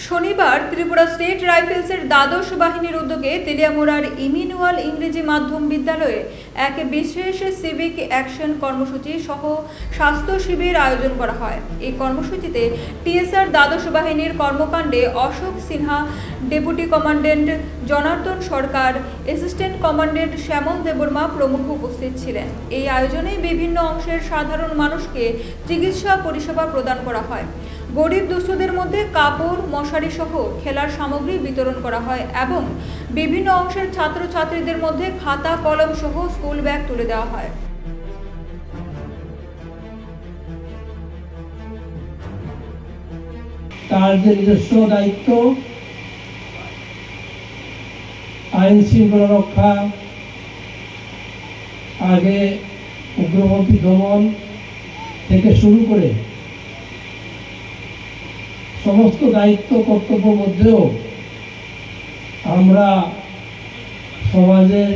শনিবার ত্রিপুরা স্টেট রাইফেলসের দ্বাদশ বাহিনীর উদ্যোগে তেলিয়ামুড়ার ইমিনুয়াল ইংরেজি মাধ্যম বিদ্যালয়ে এক বিশেষ সিভিক অ্যাকশন কর্মসূচি সহ স্বাস্থ্য শিবির আয়োজন করা হয়। এই কর্মসূচিতে টিএসআর দ্বাদশ বাহিনীর কর্মকাণ্ডে অশোক সিনহা, ডেপুটি কমান্ড্যান্ট জনার্দন সরকার, অ্যাসিস্ট্যান্ট কমান্ড্যান্ট শ্যামল দেববর্মা প্রমুখ উপস্থিত ছিলেন। এই আয়োজনে বিভিন্ন অংশের সাধারণ মানুষকে চিকিৎসা পরিষেবা প্রদান করা হয়। গরিব দুস্থদের মধ্যে কাপড়, মশারি সহ খেলার সামগ্রী বিতরণ করা হয় এবং বিভিন্ন অংশের ছাত্রছাত্রীদের মধ্যে খাতা কলম সহ স্কুল ব্যাগ তুলে দেওয়া হয়। তার যে নিজস্ব দায়িত্ব আইন শৃঙ্খলা রক্ষা, আগে উগ্রপন্থী দমন থেকে শুরু করে সমস্ত দায়িত্ব কর্তব্যের মধ্যেও আমরা সমাজের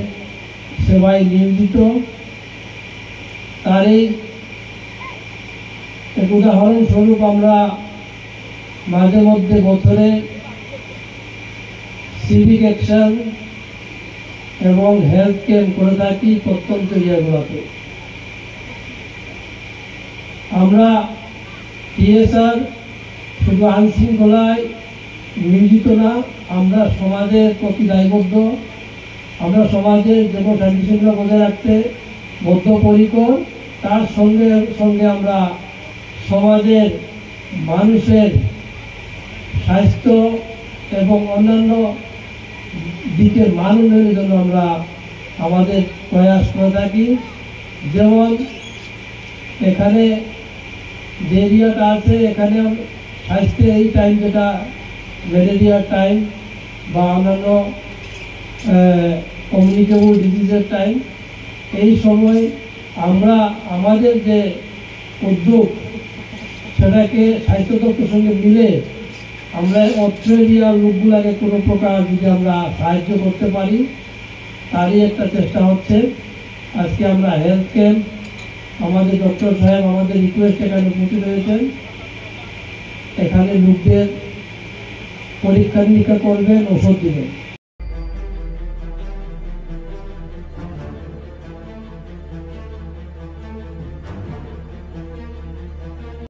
সেবায় নিয়োজিত। তারই এক উদাহরণস্বরূপ আমরা মাঝে মধ্যে বছরে সিভিক অ্যাকশন এবং হেলথ ক্যাম্প করে থাকি প্রত্যন্ত এরিয়াগুলোতে। আমরা টিএসআর শুধু আইন শৃঙ্খলায় নিয়োজিত না, আমরা সমাজের প্রতি দায়বদ্ধ। আমরা সমাজের যেমন শান্তি শৃঙ্খলা বজায় রাখতে বদ্ধপরিকর, তার সঙ্গে সঙ্গে আমরা সমাজের মানুষের স্বাস্থ্য এবং অন্যান্য দিকের মান উন্নয়নের জন্য আমরা আমাদের প্রয়াস করে থাকি। যেমন এখানে যে এরিয়াটা আছে, এখানে স্বাস্থ্যের এই টাইম যেটা ম্যালেরিয়ার টাইম বা অন্যান্য কমিউনিকেবল ডিজিজের টাইম, এই সময় আমরা আমাদের যে উদ্যোগ সেটাকে স্বাস্থ্য দপ্তরের সঙ্গে মিলে আমরা অস্ট্রেলিয়ার লোকগুলাকে কোনো প্রকার যদি আমরা সাহায্য করতে পারি, তারই একটা চেষ্টা হচ্ছে। আজকে আমরা হেলথ ক্যাম্প, আমাদের ডক্টর সাহেব আমাদের রিকোয়েস্ট এখানে উপস্থিত হয়েছেন। এখানে লোকদের পরীক্ষা নিরীক্ষা করবেন, ওষুধ দিবেন।